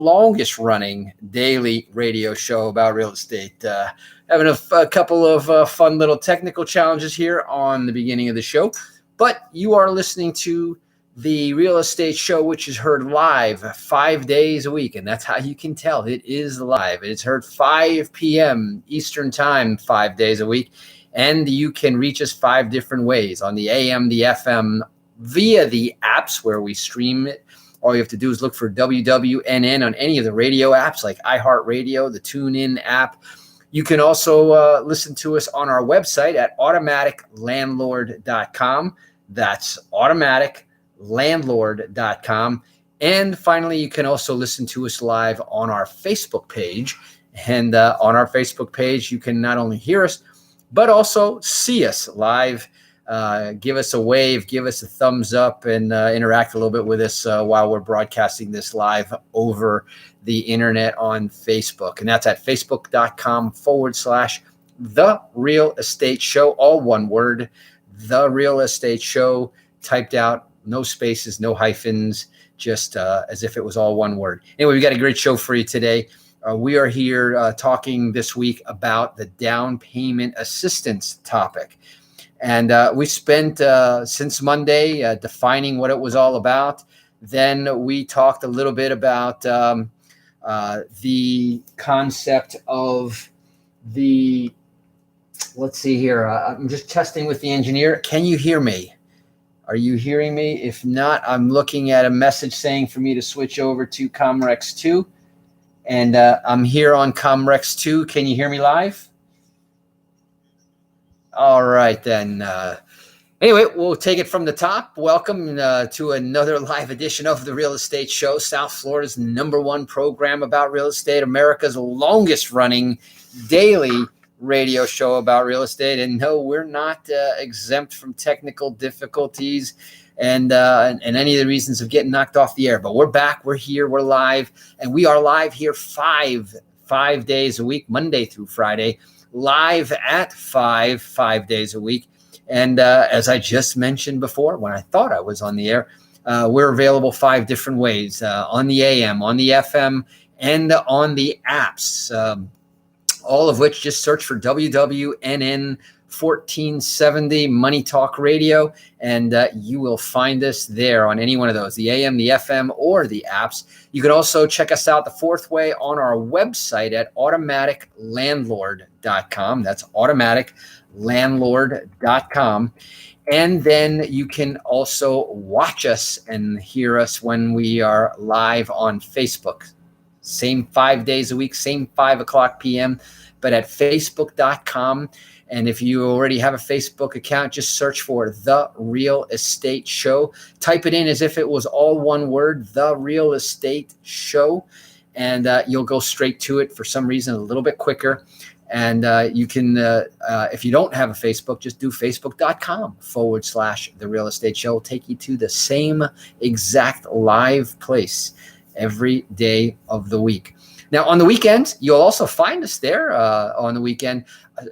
longest running daily radio show about real estate. Having a couple of fun little technical challenges here on the beginning of the show, but you are listening to the Real Estate Show, which is heard live 5 days a week. And that's how you can tell it is live. It's heard 5 p.m. Eastern time, 5 days a week. And you can reach us 5 different ways: on the AM, the FM, via the apps where we stream it. All you have to do is look for WWNN on any of the radio apps like iHeartRadio, the TuneIn app. You can also listen to us on our website at automaticlandlord.com. That's automaticlandlord.com. And finally, you can also listen to us live on our Facebook page. And on our Facebook page, you can not only hear us, but also see us live. Give us a wave, give us a thumbs up, and interact a little bit with us while we're broadcasting this live over the internet on Facebook. And that's at facebook.com/The Real Estate Show, all one word, The Real Estate Show, typed out, no spaces, no hyphens, just as if it was all one word. Anyway, we got a great show for you today. We are here talking this week about the down payment assistance topic. And we spent since Monday defining what it was all about. Then we talked a little bit about the concept of the, let's see here. I'm just testing with the engineer. Can you hear me? Are you hearing me? If not, I'm looking at a message saying for me to switch over to Comrex 2. And I'm here on Comrex 2. Can you hear me live? All right, then. Anyway, we'll take it from the top. Welcome to another live edition of the Real Estate Show, South Florida's #1 program about real estate, America's longest running daily radio show about real estate. And no, we're not exempt from technical difficulties and any of the reasons of getting knocked off the air. But we're back, we're here, we're live, and we are live here five days a week, Monday through Friday, live at 5 days a week. And as I just mentioned before, when I thought I was on the air, we're available 5 different ways, on the AM, on the FM, and on the apps, all of which just search for WWNN 1470 Money Talk Radio, and you will find us there on any one of those, the AM, the FM, or the apps. You can also check us out the 4th way on our website at automaticlandlord.com. That's automaticlandlord.com. And then you can also watch us and hear us when we are live on Facebook. Same 5 days a week, same 5 o'clock p.m., but at facebook.com. And if you already have a Facebook account, just search for The Real Estate Show. Type it in as if it was all one word, The Real Estate Show, and you'll go straight to it for some reason a little bit quicker. And you can, if you don't have a Facebook, just do facebook.com/The Real Estate Show. It'll take you to the same exact live place every day of the week. Now, on the weekend, you'll also find us there on the weekend,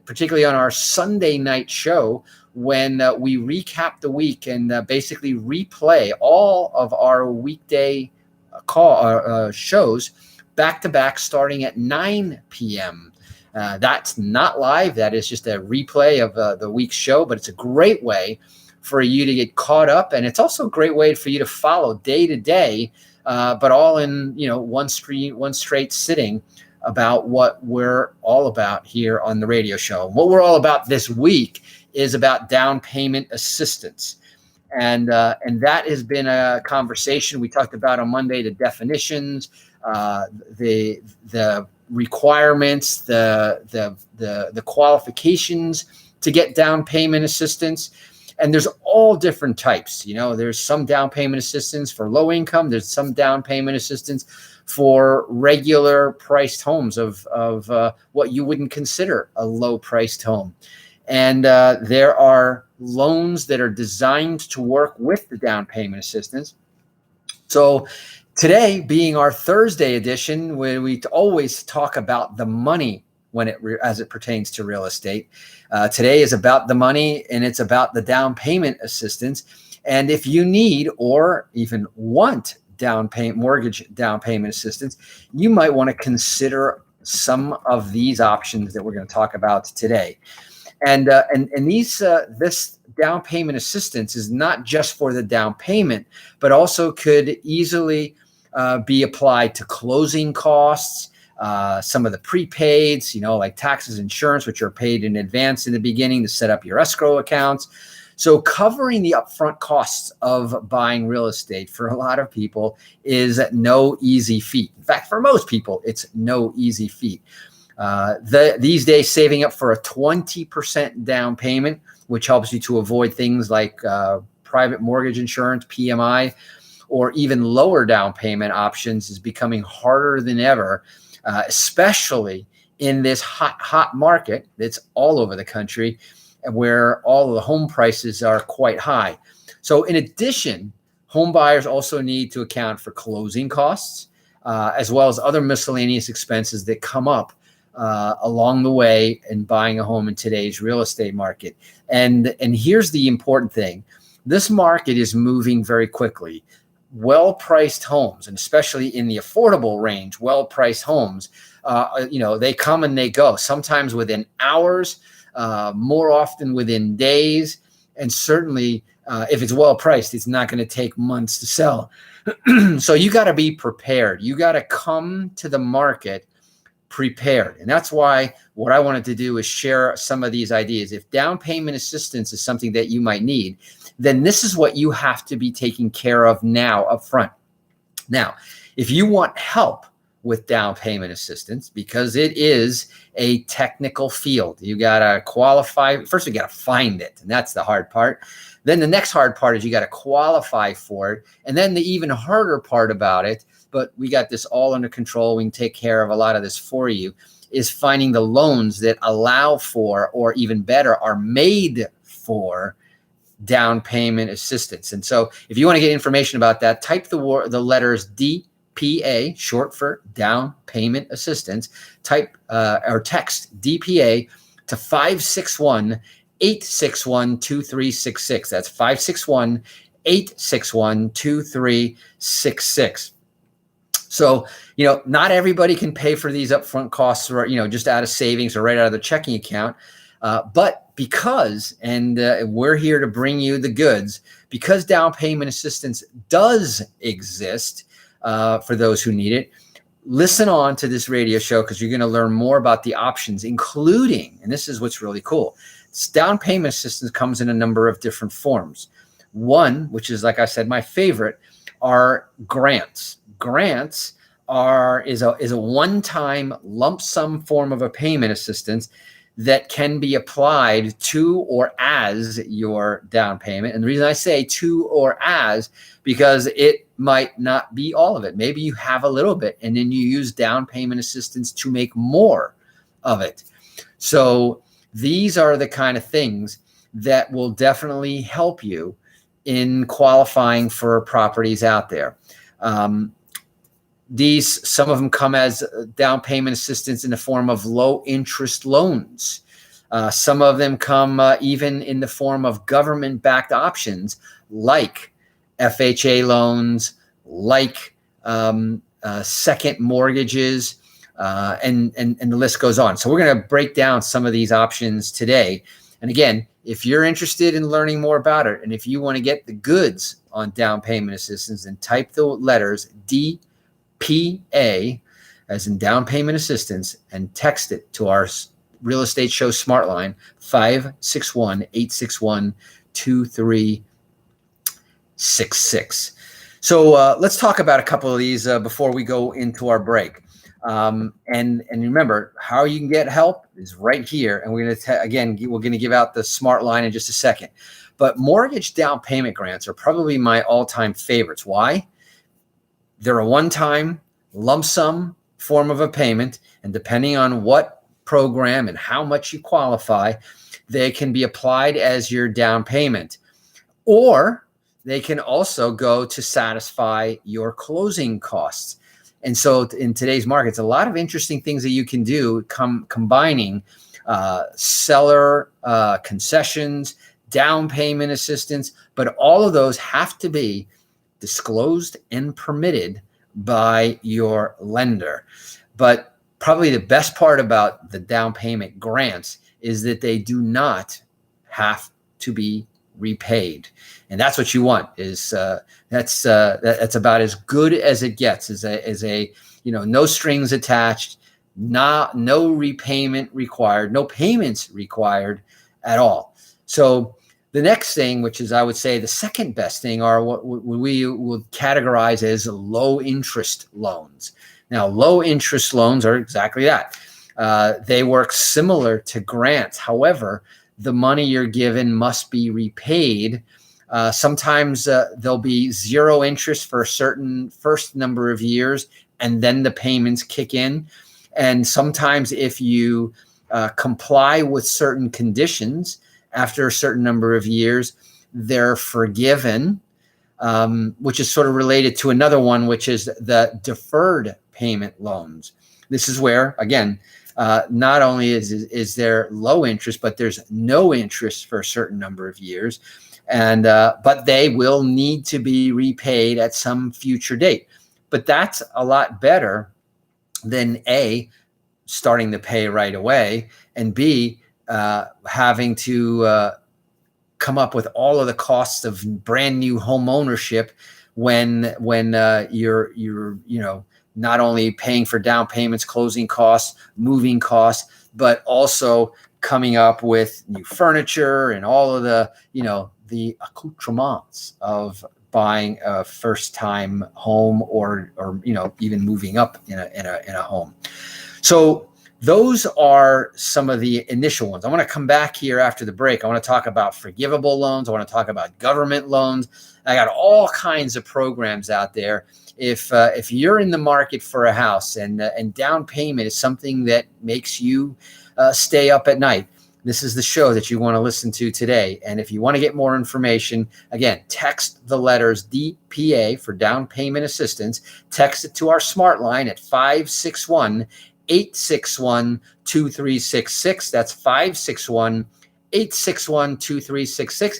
particularly on our Sunday night show, when we recap the week and basically replay all of our weekday shows back to back starting at 9 p.m. That's not live. That is just a replay of the week's show, but it's a great way for you to get caught up. And it's also a great way for you to follow day to day, but all in, one straight sitting about what we're all about here on the radio show. What we're all about this week is about down payment assistance. And that has been a conversation we talked about on Monday, the definitions, the requirements, the qualifications to get down payment assistance. And there's all different types. There's some down payment assistance for low income. There's some down payment assistance for regular priced homes of what you wouldn't consider a low priced home. And there are loans that are designed to work with the down payment assistance. So today being our Thursday edition, where we always talk about the money as it pertains to real estate. Today is about the money, and it's about the down payment assistance. And if you need or even want mortgage down payment assistance, you might want to consider some of these options that we're going to talk about today. And this down payment assistance is not just for the down payment, but also could easily be applied to closing costs, some of the prepaids, like taxes, insurance, which are paid in advance in the beginning to set up your escrow accounts. So covering the upfront costs of buying real estate for a lot of people is no easy feat. In fact, for most people, it's no easy feat. These days, saving up for a 20% down payment, which helps you to avoid things like private mortgage insurance, PMI, or even lower down payment options, is becoming harder than ever, especially in this hot market that's all over the country, where all of the home prices are quite high. So in addition, home buyers also need to account for closing costs, as well as other miscellaneous expenses that come up along the way in buying a home in today's real estate market. And here's the important thing. This market is moving very quickly. Well-priced homes, and especially in the affordable range, well-priced homes, they come and they go, sometimes within hours, more often within days. And certainly if it's well-priced, it's not going to take months to sell. So you got to be prepared. You got to come to the market prepared. And that's why what I wanted to do is share some of these ideas. If down payment assistance is something that you might need, then this is what you have to be taking care of now up front. Now, if you want help with down payment assistance, because it is a technical field, you got to qualify. First, you got to find it, and that's the hard part. Then the next hard part is you got to qualify for it. And then the even harder part about it, but we got this all under control, we can take care of a lot of this for you, is finding the loans that allow for, or even better, are made for down payment assistance. And so if you want to get information about that, type the letters DPA, short for down payment assistance, type or text DPA to 561-861-2366. That's 561-861-2366. So, not everybody can pay for these upfront costs, or, just out of savings or right out of their checking account. But because, and we're here to bring you the goods, because down payment assistance does exist for those who need it, listen on to this radio show, because you're going to learn more about the options, including, and this is what's really cool, down payment assistance comes in a number of different forms. One, which is, like I said, my favorite, are grants. Grants is a one-time lump sum form of a payment assistance that can be applied to or as your down payment. And the reason I say to or as, because it might not be all of it. Maybe you have a little bit, and then you use down payment assistance to make more of it. So these are the kind of things that will definitely help you in qualifying for properties out there. Some of them come as down payment assistance in the form of low interest loans. Some of them come even in the form of government-backed options like FHA loans, like second mortgages, and the list goes on. So we're going to break down some of these options today. And again, if you're interested in learning more about it, and if you want to get the goods on down payment assistance, then type the letters DPA, as in down payment assistance, and text it to our Real Estate Show Smart Line, 561-861-2366. So let's talk about a couple of these before we go into our break. And remember, how you can get help is right here. And we're going to, we're going to give out the Smart Line in just a second. But mortgage down payment grants are probably my all-time favorites. Why? They're a one-time lump sum form of a payment, and depending on what program and how much you qualify, they can be applied as your down payment, or they can also go to satisfy your closing costs. And so in today's markets, a lot of interesting things that you can do, combining seller concessions, down payment assistance, but all of those have to be disclosed and permitted by your lender. But probably the best part about the down payment grants is that they do not have to be repaid, and that's what you want. That's about as good as it gets. As a no strings attached, no repayment required, no payments required at all. So the next thing, which is I would say the second best thing, are what we would categorize as low interest loans. Now, low interest loans are exactly that. They work similar to grants. However, the money you're given must be repaid. Sometimes there'll be zero interest for a certain first number of years, and then the payments kick in. And sometimes if you comply with certain conditions after a certain number of years, they're forgiven, which is sort of related to another one, which is the deferred payment loans. This is where, again, not only is there low interest, but there's no interest for a certain number of years, and but they will need to be repaid at some future date. But that's a lot better than A, starting to pay right away, and B, having to come up with all of the costs of brand new home ownership when you're not only paying for down payments, closing costs, moving costs, but also coming up with new furniture and all of the accoutrements of buying a first-time home or even moving up in a home. So those are some of the initial ones. I want to come back here after the break. I want to talk about forgivable loans. I want to talk about government loans. I got all kinds of programs out there. If you're in the market for a house and down payment is something that makes you stay up at night, this is the show that you want to listen to today. And if you want to get more information, again, text the letters DPA for down payment assistance. Text it to our smart line at 561-861-2366. That's 561-861-2366.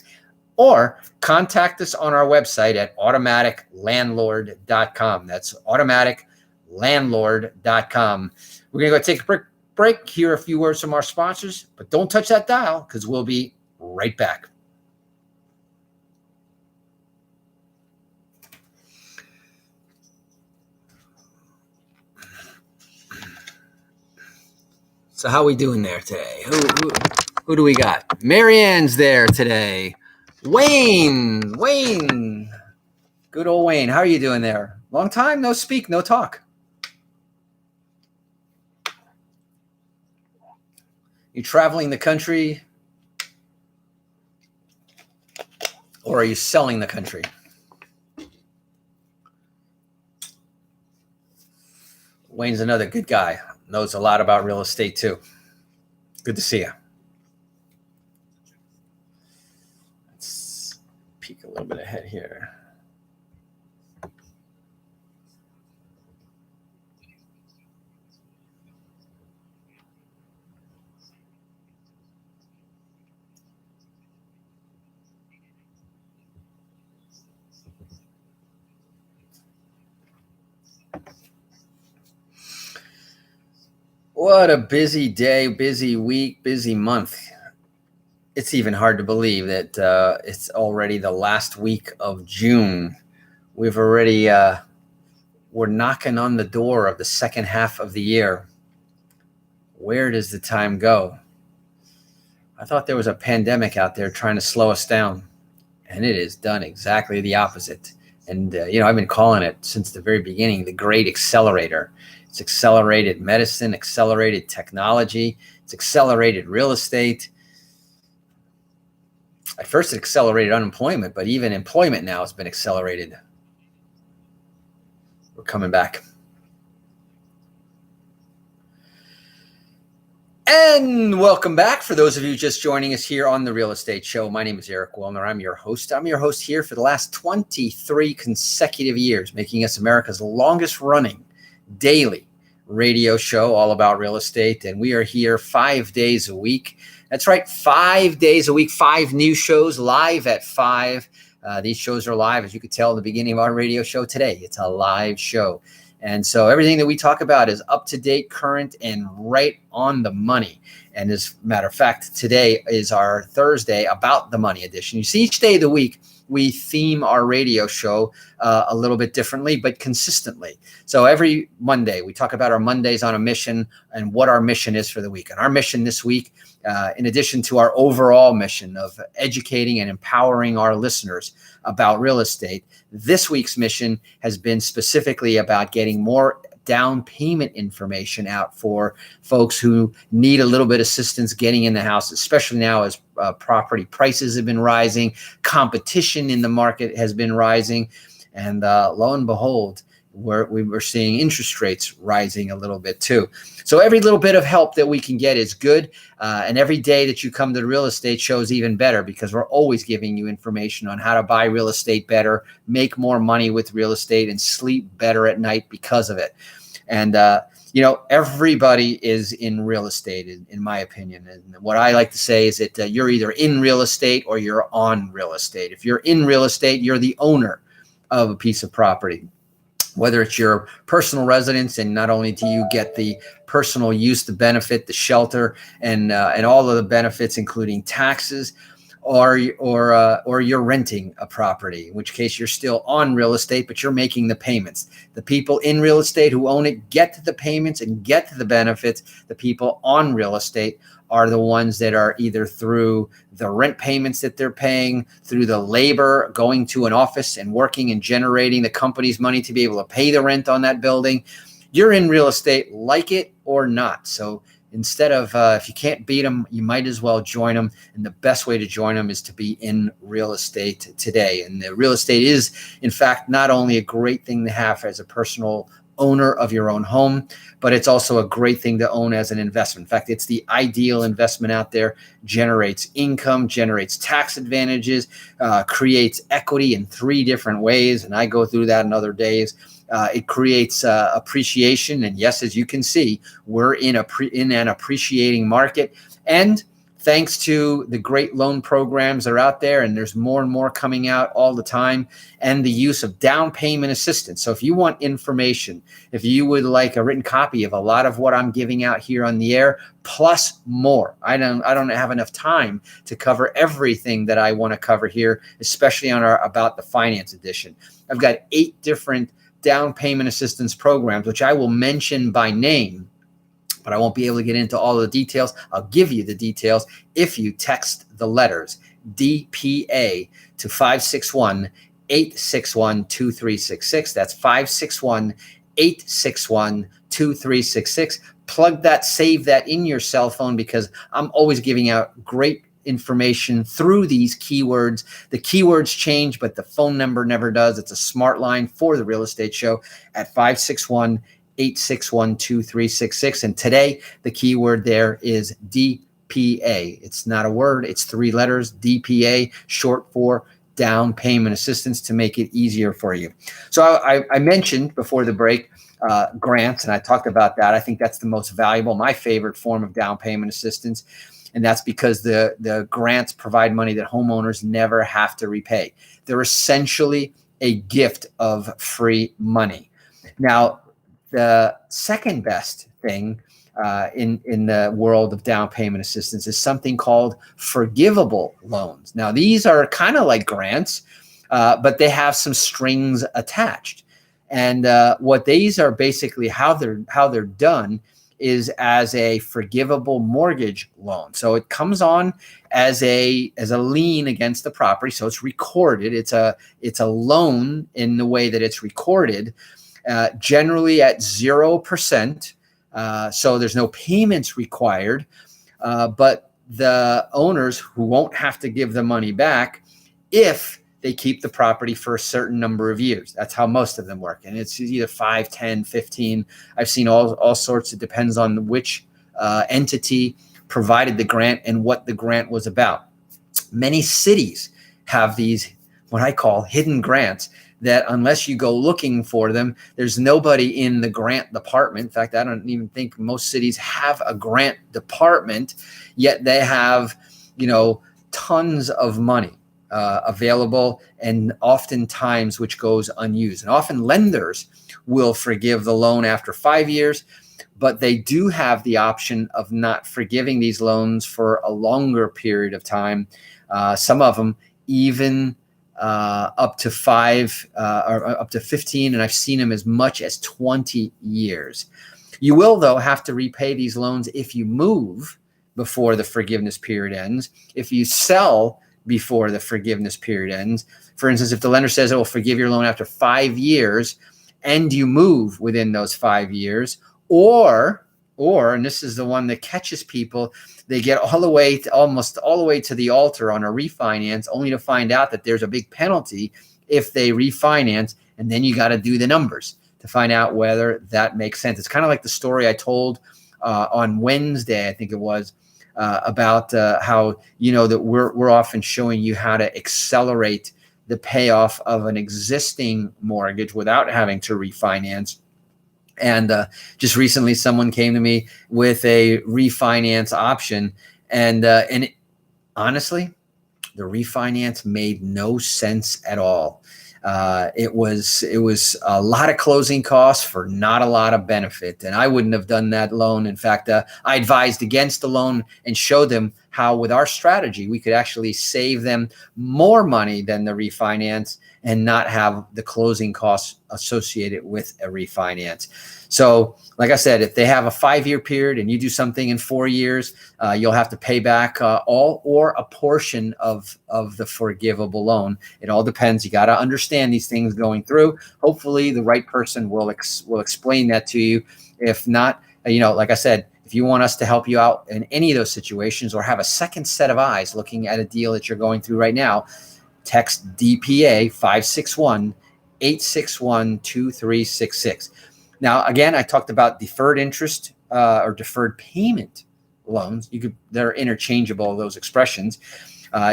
Or contact us on our website at automaticlandlord.com. That's automaticlandlord.com. We're going to go take a break, hear a few words from our sponsors, but don't touch that dial because we'll be right back. So how are we doing there today? Who do we got? Marianne's there today. Wayne, good old Wayne. How are you doing there? Long time, no speak, no talk. You traveling the country, or are you selling the country? Wayne's another good guy. Knows a lot about real estate too. Good to see you. Let's peek a little bit ahead here. What a busy day, busy week, busy month. It's even hard to believe that it's already the last week of June. We've already, we're knocking on the door of the second half of the year. Where does the time go? I thought there was a pandemic out there trying to slow us down, and it has done exactly the opposite. And, I've been calling it since the very beginning, the great accelerator. It's accelerated medicine, accelerated technology. It's accelerated real estate. At first, it accelerated unemployment, but even employment now has been accelerated. We're coming back. And welcome back. For those of you just joining us here on The Real Estate Show, my name is Eric Willner. I'm your host. I'm your host here for the last 23 consecutive years, making us America's longest running daily radio show all about real estate. And we are here 5 days a week. That's right, 5 days a week, 5 new shows live at 5. These shows are live, as you could tell at the beginning of our radio show today. It's a live show. And so everything that we talk about is up to date, current, and right on the money. And as a matter of fact, today is our Thursday About the Money edition. You see, each day of the week, we theme our radio show a little bit differently, but consistently. So every Monday, we talk about our Mondays on a mission and what our mission is for the week. And our mission this week, in addition to our overall mission of educating and empowering our listeners about real estate, this week's mission has been specifically about getting more down payment information out for folks who need a little bit of assistance getting in the house, especially now as property prices have been rising, competition in the market has been rising, and lo and behold, we're seeing interest rates rising a little bit too. So every little bit of help that we can get is good. And every day that you come to the real estate show is even better, because we're always giving you information on how to buy real estate better, make more money with real estate, and sleep better at night because of it. And, everybody is in real estate, in my opinion. And what I like to say is that you're either in real estate or you're on real estate. If you're in real estate, you're the owner of a piece of property. Whether it's your personal residence, and not only do you get the personal use, the benefit, the shelter, and all of the benefits, including taxes, or you're renting a property, in which case you're still on real estate, but you're making the payments. The people in real estate who own it get to the payments and get to the benefits. The people on real estate are the ones that are either through the rent payments that they're paying, through the labor going to an office and working and generating the company's money to be able to pay the rent on that building. You're in real estate, like it or not. So instead of, if you can't beat them, you might as well join them. And the best way to join them is to be in real estate today. And the real estate is, in fact, not only a great thing to have as a personal owner of your own home, but it's also a great thing to own as an investment. In fact, it's the ideal investment out there. Generates income, generates tax advantages, creates equity in 3 different ways. And I go through that in other days. It creates appreciation. And yes, as you can see, we're in an appreciating market. And thanks to the great loan programs that are out there, and there's more and more coming out all the time, and the use of down payment assistance. So if you want information, if you would like a written copy of a lot of what I'm giving out here on the air, plus more, I don't have enough time to cover everything that I want to cover here, especially on our About the Finance edition. I've got 8 different down payment assistance programs, which I will mention by name, but I won't be able to get into all of the details. I'll give you the details if you text the letters DPA to 561-861-2366. That's 561-861-2366. Plug that, save that in your cell phone, because I'm always giving out great information through these keywords. The keywords change, but the phone number never does. It's a smart line for the real estate show at 561-861-2366. And today, the keyword there is DPA. It's not a word. It's 3 letters, DPA, short for down payment assistance, to make it easier for you. So I mentioned before the break grants, and I talked about that. I think that's the most valuable, my favorite form of down payment assistance. And that's because the grants provide money that homeowners never have to repay. They're essentially a gift of free money. Now, the second best thing in the world of down payment assistance is something called forgivable loans. Now, these are kind of like grants, but they have some strings attached. And what these are basically, how they're done is as a forgivable mortgage loan. So it comes on as a lien against the property. So it's recorded. It's a loan in the way that it's recorded, generally at 0%. So there's no payments required, but the owners who won't have to give the money back if they keep the property for a certain number of years. That's how most of them work. And it's either 5, 10, 15. I've seen all sorts. It depends on which entity provided the grant and what the grant was about. Many cities have these, what I call hidden grants, that unless you go looking for them, there's nobody in the grant department. In fact, I don't even think most cities have a grant department, yet they have, tons of money. available, and oftentimes which goes unused. And often lenders will forgive the loan after 5 years, but they do have the option of not forgiving these loans for a longer period of time. Some of them even up to 15, and I've seen them as much as 20 years. You will, though, have to repay these loans if you move before the forgiveness period ends, if you sell before the forgiveness period ends. For instance, if the lender says it will forgive your loan after 5 years and you move within those 5 years, or, and this is the one that catches people, they get almost all the way to the altar on a refinance, only to find out that there's a big penalty if they refinance, and then you got to do the numbers to find out whether that makes sense. It's kind of like the story I told on Wednesday, I think it was, about how, that we're often showing you how to accelerate the payoff of an existing mortgage without having to refinance. And just recently, someone came to me with a refinance option, and honestly, the refinance made no sense at all. It was a lot of closing costs for not a lot of benefit, and I wouldn't have done that loan. In fact, I advised against the loan and showed them how, with our strategy, we could actually save them more money than the refinance and not have the closing costs associated with a refinance. So, like I said, if they have a 5-year period and you do something in 4 years, you'll have to pay back all or a portion of the forgivable loan. It all depends. You got to understand these things going through. Hopefully, the right person will explain that to you. If not, like I said, if you want us to help you out in any of those situations or have a second set of eyes looking at a deal that you're going through right now, text DPA 561-861-2366. Now, again, I talked about deferred interest or deferred payment loans. They're interchangeable, those expressions.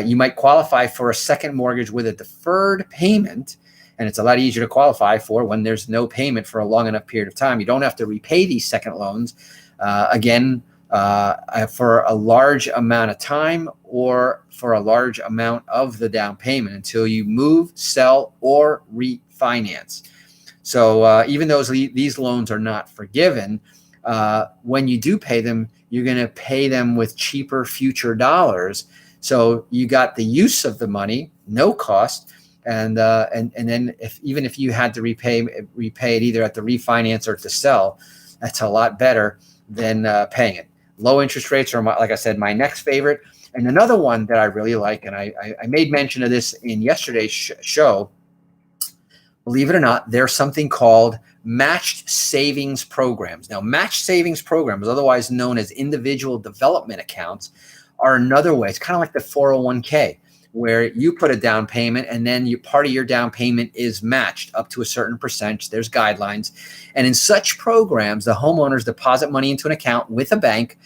You might qualify for a second mortgage with a deferred payment, and it's a lot easier to qualify for when there's no payment for a long enough period of time. You don't have to repay these second loans for a large amount of time or for a large amount of the down payment until you move, sell, or refinance. So even though these loans are not forgiven, when you do pay them, you're going to pay them with cheaper future dollars. So you got the use of the money, no cost, and then even if you had to repay it either at the refinance or to sell, that's a lot better than paying it. Low interest rates are, like I said, my next favorite. And another one that I really like, and I made mention of this in yesterday's show. Believe it or not, there's something called matched savings programs. Now, matched savings programs, otherwise known as individual development accounts, are another way. It's kind of like the 401k, where you put a down payment and then part of your down payment is matched up to a certain percentage. There's guidelines. And in such programs, the homeowners deposit money into an account with a bank,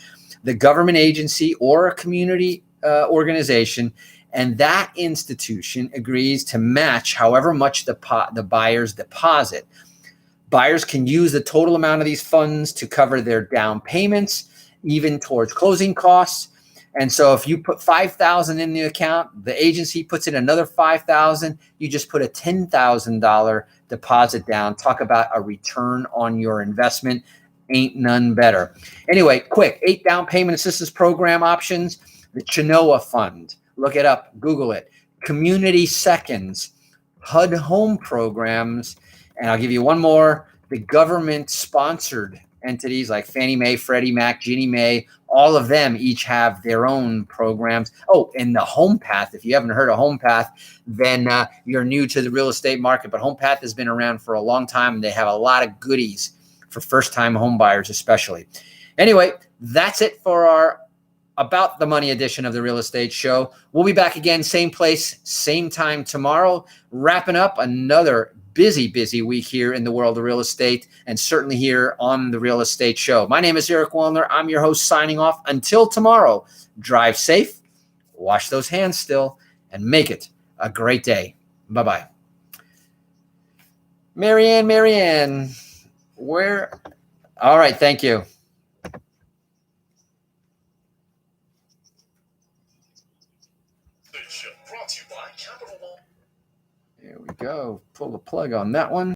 the government agency, or a community organization, and that institution agrees to match however much the buyer's deposit. Buyers can use the total amount of these funds to cover their down payments, even towards closing costs. And so if you put $5,000 in the account, the agency puts in another $5,000, you just put a $10,000 deposit down. Talk about a return on your investment. Ain't none better. Anyway, quick, 8 down payment assistance program options. The Chenoa Fund. Look it up. Google it. Community Seconds. HUD Home Programs. And I'll give you one more. The government-sponsored entities like Fannie Mae, Freddie Mac, Ginnie Mae, all of them each have their own programs. Oh, and the HomePath. If you haven't heard of HomePath, then you're new to the real estate market. But HomePath has been around for a long time, and they have a lot of goodies for first-time home buyers especially. Anyway, that's it for our About the Money edition of the Real Estate Show. We'll be back again, same place, same time tomorrow, wrapping up another busy week here in the world of real estate, and certainly here on the Real Estate Show. My name is Eric Willner. I'm your host, signing off. Until tomorrow, drive safe, wash those hands still, and make it a great day. Bye-bye. Marianne, where? All right, thank you. Brought to you by we go. Pull the plug on that one.